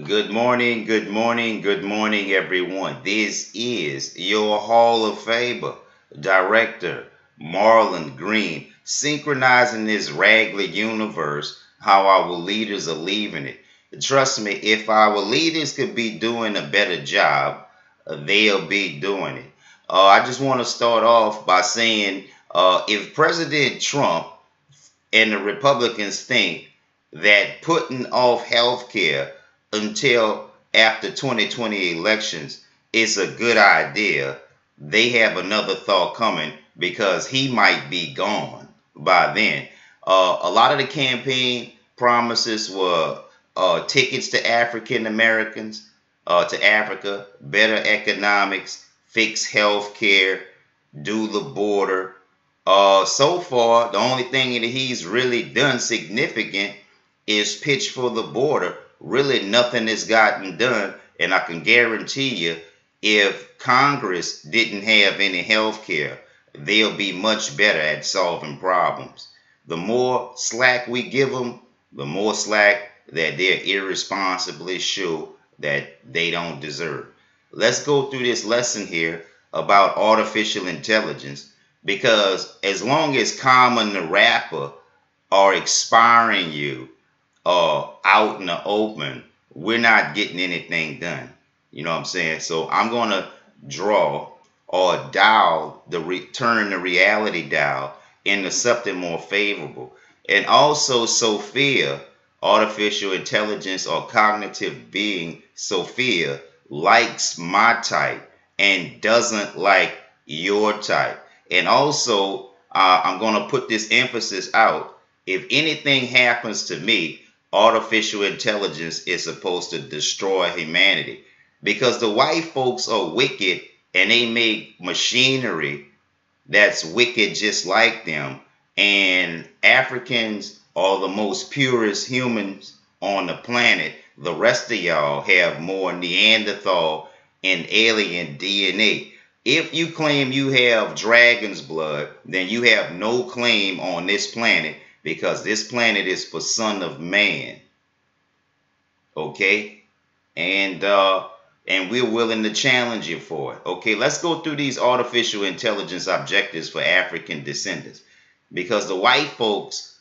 Good morning, good morning, good morning, everyone. This is your Hall of Famer, Director Marlon Green, synchronizing this ragged universe, how our leaders are leaving it. Trust me, if our leaders could be doing a better job, they'll be doing it. I just want to start off by saying if President Trump and the Republicans think that putting off health care until after 2020 elections is a good idea, they have another thought coming because he might be gone by then. A lot of the campaign promises were tickets to African Americans, to Africa, better economics, fix health care, do the border. So far, the only thing that he's really done significant is pitch for the border. Really, nothing has gotten done. And I can guarantee you, if Congress didn't have any health care, they'll be much better at solving problems. The more slack we give them, the more slack that they're irresponsibly show that they don't deserve. Let's go through this lesson here about artificial intelligence because as long as Common the Rapper are expiring you out in the open, we're not getting anything done. You know what I'm saying? So I'm going to draw or dial turn the reality dial into something more favorable. And also Sophia, artificial intelligence or cognitive being Sophia, likes my type and doesn't like your type. And also, I'm going to put this emphasis out. If anything happens to me, artificial intelligence is supposed to destroy humanity because the white folks are wicked and they make machinery that's wicked just like them. And Africans are the most purest humans on the planet. The rest of y'all have more Neanderthal and alien DNA. If you claim you have dragon's blood, then you have no claim on this planet because this planet is for son of man. Okay? And we're willing to challenge you for it. Okay, let's go through these artificial intelligence objectives for African descendants. Because the white folks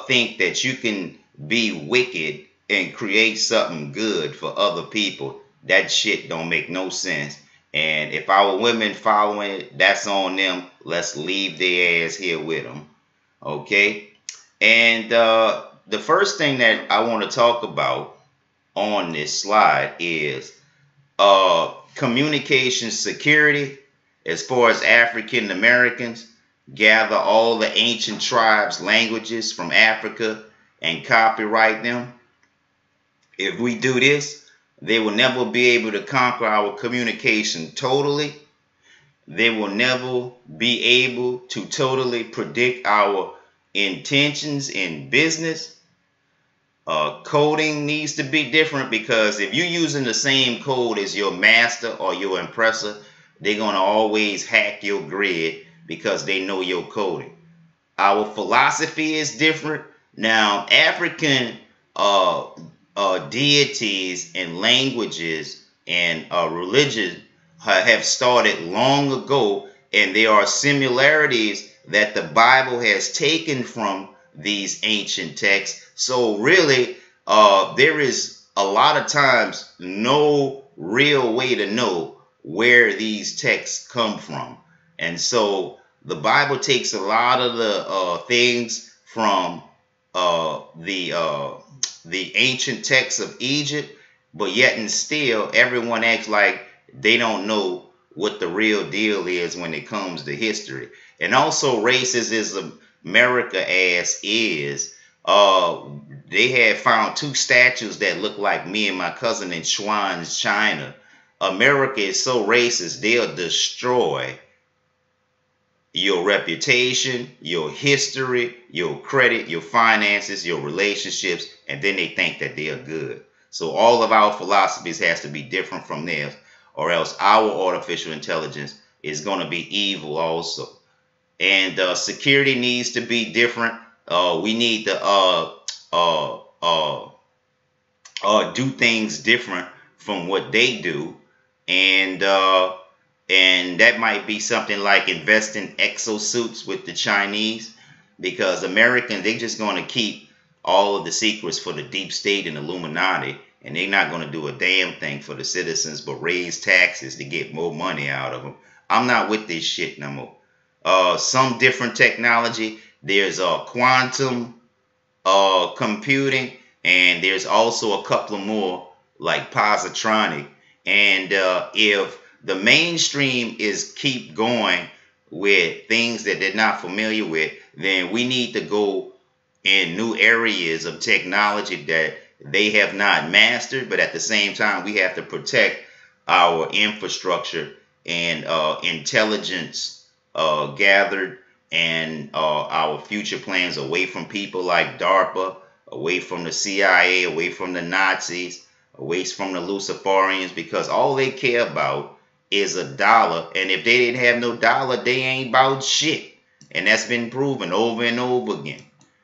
think that you can be wicked and create something good for other people. That shit don't make no sense. And if our women following it, that's on them. Let's leave their ass here with them. Okay? And the first thing that I want to talk about on this slide is communication security. As far as African Americans, gather all the ancient tribes' languages from Africa and copyright them. If we do this, they will never be able to conquer our communication totally. They will never be able to totally predict our intentions in business. Coding needs to be different because if you're using the same code as your master or your impressor, they're going to always hack your grid because they know your coding. Our philosophy is different. Now, African deities and languages and religion have started long ago, and there are similarities that the Bible has taken from these ancient texts. So really, there is a lot of times no real way to know where these texts come from. And so the Bible takes a lot of the things from the ancient texts of Egypt, but yet and still everyone acts like they don't know what the real deal is when it comes to history. And also racist as America ass is, they had found two statues that look like me and my cousin in Schwann's, China. America is so racist, they'll destroy your reputation, your history, your credit, your finances, your relationships, and then they think that they are good. So all of our philosophies has to be different from theirs, or else our artificial intelligence is going to be evil also. And security needs to be different. We need to do things different from what they do, and that might be something like invest in exosuits with the Chinese, because Americans, they just going to keep all of the secrets for the deep state and Illuminati, and they're not going to do a damn thing for the citizens but raise taxes to get more money out of them. I'm not with this shit no more. Some different technology. There's quantum computing, and there's also a couple of more like positronic. And if the mainstream is keep going with things that they're not familiar with, then we need to go in new areas of technology that they have not mastered. But at the same time, we have to protect our infrastructure and intelligence gathered, and our future plans away from people like DARPA, away from the CIA, away from the Nazis, away from the Luciferians, because all they care about is a dollar. And if they didn't have no dollar, they ain't about shit. And that's been proven over and over again.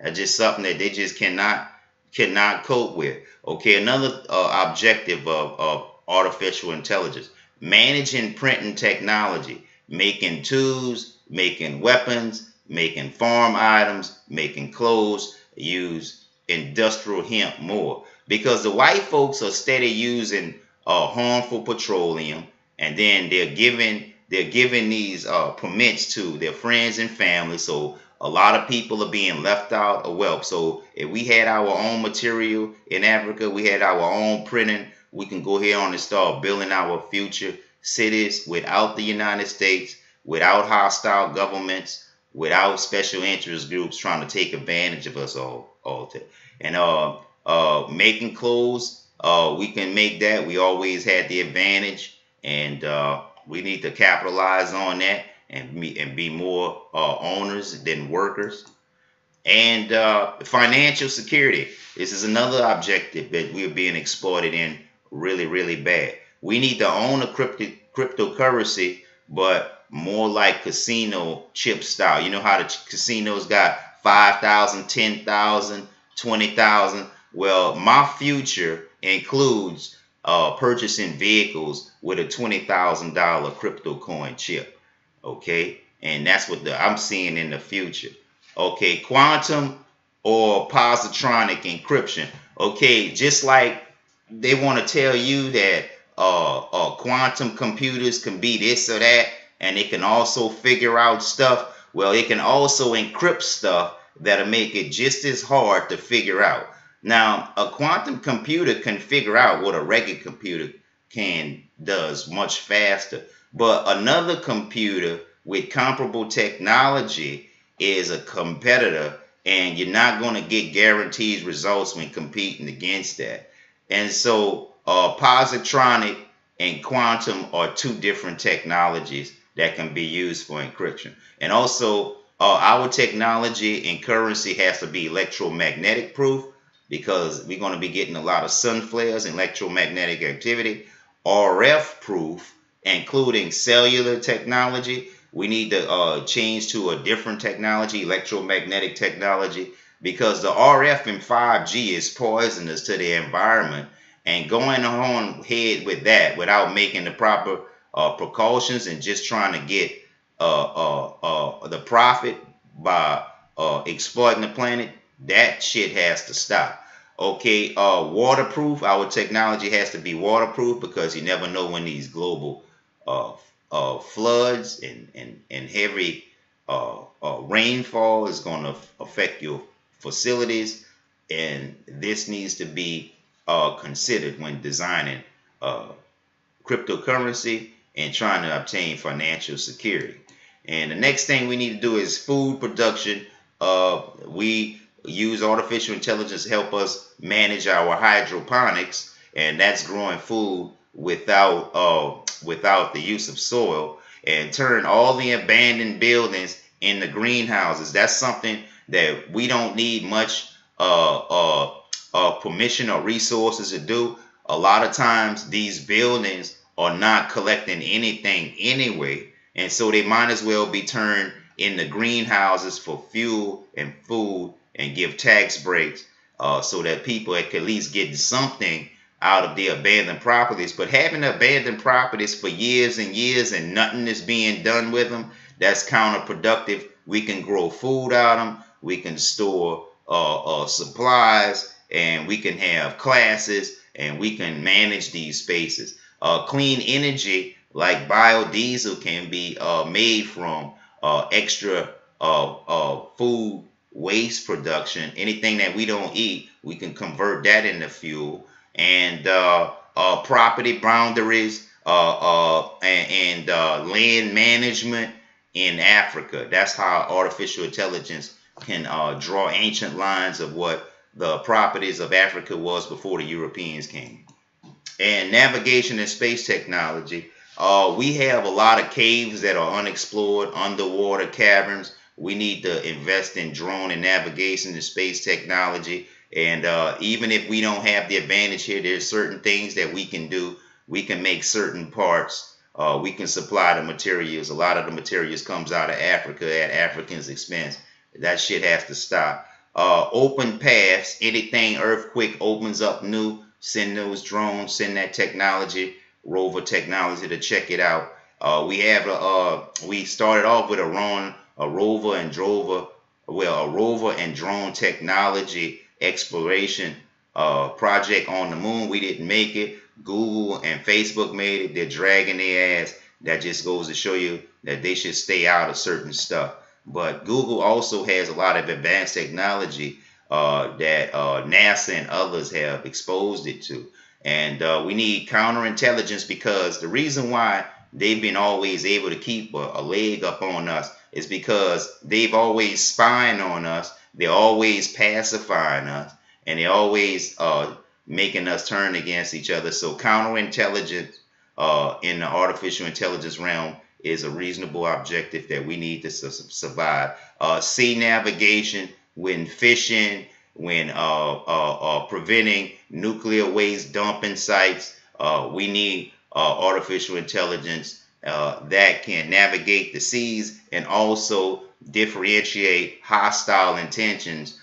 That's just something that they just cannot cope with. Okay, another objective of artificial intelligence: managing printing technology, making tools, making weapons, making farm items, making clothes, use industrial hemp more. Because the white folks are steady using harmful petroleum, and then they're giving these permits to their friends and family. So a lot of people are being left out of wealth. So if we had our own material in Africa, we had our own printing, we can go here on and start building our future cities without the United States, without hostile governments, without special interest groups trying to take advantage of us all. And making clothes, we can make that. We always had the advantage, and we need to capitalize on that and be more owners than workers. And financial security. This is another objective that we're being exploited in really, really bad. We need to own a cryptocurrency, but more like casino chip style. You know how the casinos got 5,000, 10,000, 20,000. Well, my future includes purchasing vehicles with a $20,000 crypto coin chip. Okay, and that's what I'm seeing in the future. Okay, quantum or positronic encryption. Okay, just like they want to tell you that quantum computers can be this or that, and it can also figure out stuff. Well, it can also encrypt stuff that'll make it just as hard to figure out. Now, a quantum computer can figure out what a regular computer does much faster. But another computer with comparable technology is a competitor, and you're not going to get guaranteed results when competing against that. And so positronic and quantum are two different technologies that can be used for encryption. And also, our technology and currency has to be electromagnetic proof, because we're going to be getting a lot of sun flares and electromagnetic activity. RF proof, including cellular technology. We need to change to a different technology, electromagnetic technology, because the RF and 5G is poisonous to the environment. And going on ahead with that without making the proper precautions and just trying to get the profit by exploiting the planet, that shit has to stop. Okay, waterproof. Our technology has to be waterproof, because you never know when these global floods and heavy rainfall is going to affect your facilities, and this needs to be considered when designing cryptocurrency and trying to obtain financial security. And the next thing we need to do is food production. We use artificial intelligence to help us manage our hydroponics, and that's growing food without the use of soil, and turn all the abandoned buildings into greenhouses. That's something that we don't need much permission or resources to do. A lot of times these buildings are not collecting anything anyway, and so they might as well be turned into greenhouses for fuel and food and give tax breaks so that people can at least get something out of the abandoned properties. But having abandoned properties for years and years and nothing is being done with them, that's counterproductive. We can grow food out of them. We can store supplies, and we can have classes, and we can manage these spaces. Clean energy like biodiesel can be made from extra food waste production. Anything that we don't eat, we can convert that into fuel. And property boundaries and land management in Africa. That's how artificial intelligence can draw ancient lines of what the properties of Africa was before the Europeans came. And navigation and space technology. We have a lot of caves that are unexplored, underwater caverns. We need to invest in drone and navigation and space technology. And even if we don't have the advantage here, there's certain things that we can do. We can make certain parts. We can supply the materials. A lot of the materials comes out of Africa at Africans' expense. That shit has to stop. Open paths. Anything earthquake opens up new. Send those drones. Send that technology, rover technology, to check it out. We started off with a rover and drone technology exploration project on the moon. We didn't make it. Google and Facebook made it. They're dragging their ass. That just goes to show you that they should stay out of certain stuff. But Google also has a lot of advanced technology that NASA and others have exposed it to. And we need counterintelligence, because the reason why they've been always able to keep a leg up on us is because they've always spying on us. They're always pacifying us, and they're always making us turn against each other. So counterintelligence in the artificial intelligence realm is a reasonable objective that we need to survive. Sea navigation, when fishing, when preventing nuclear waste dumping sites, we need artificial intelligence that can navigate the seas and also differentiate hostile intentions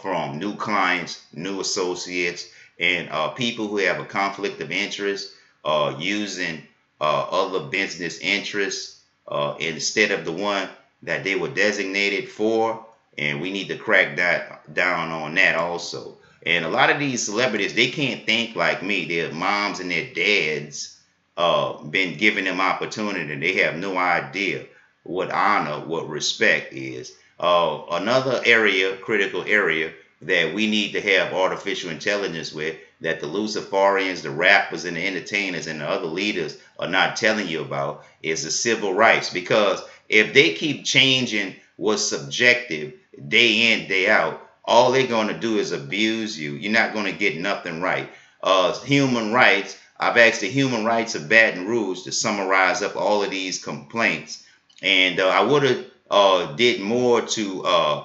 from new clients, new associates, and people who have a conflict of interest using other business interests instead of the one that they were designated for. And we need to crack down on that also. And a lot of these celebrities, they can't think like me. Their moms and their dads been giving them opportunity. They have no idea what honor, what respect is. Another area, critical area, that we need to have artificial intelligence with, that the Luciferians, the rappers, and the entertainers, and the other leaders are not telling you about, is the civil rights. Because if they keep changing what's subjective day in, day out, all they're going to do is abuse you. You're not going to get nothing right. Human rights, I've asked the Human Rights of Baton Rouge to summarize up all of these complaints. And I would have did more to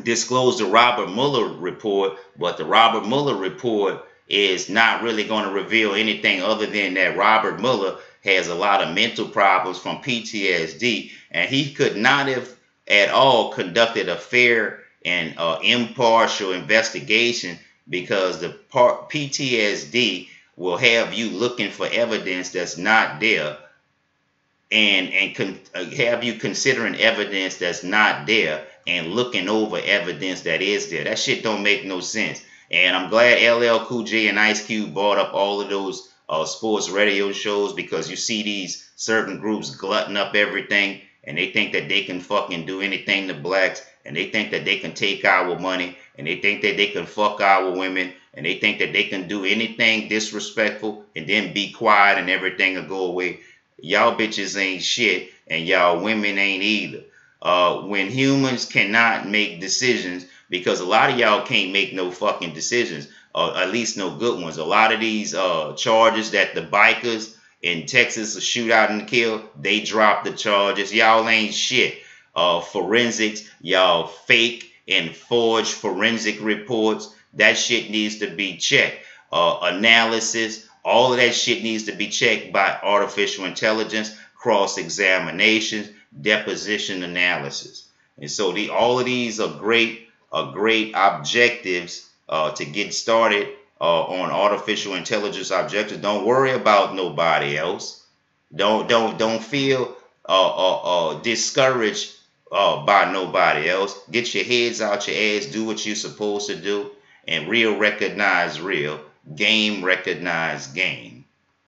disclose the Robert Mueller report, but the Robert Mueller report is not really going to reveal anything other than that Robert Mueller has a lot of mental problems from PTSD, and he could not have at all conducted a fair and impartial investigation, because the PTSD will have you looking for evidence that's not there, and have you considering evidence that's not there and looking over evidence that is there. That shit don't make no sense. And I'm glad LL Cool J and Ice Cube bought up all of those sports radio shows, because you see these certain groups glutton up everything, and they think that they can fucking do anything to blacks, and they think that they can take our money, and they think that they can fuck our women, and they think that they can do anything disrespectful and then be quiet and everything will go away. Y'all bitches ain't shit, and y'all women ain't either. When humans cannot make decisions, because a lot of y'all can't make no fucking decisions, or at least no good ones. A lot of these charges that the bikers in Texas shoot out and kill, they dropped the charges. Y'all ain't shit. Forensics, y'all fake and forged forensic reports. That shit needs to be checked. Analysis, all of that shit needs to be checked by artificial intelligence, cross-examinations, deposition analysis. And so all of these are great great objectives to get started on artificial intelligence objectives. Don't worry about nobody else. Don't feel discouraged by nobody else. Get your heads out your ass. Do what you're supposed to do, and real recognize real. Game recognize game.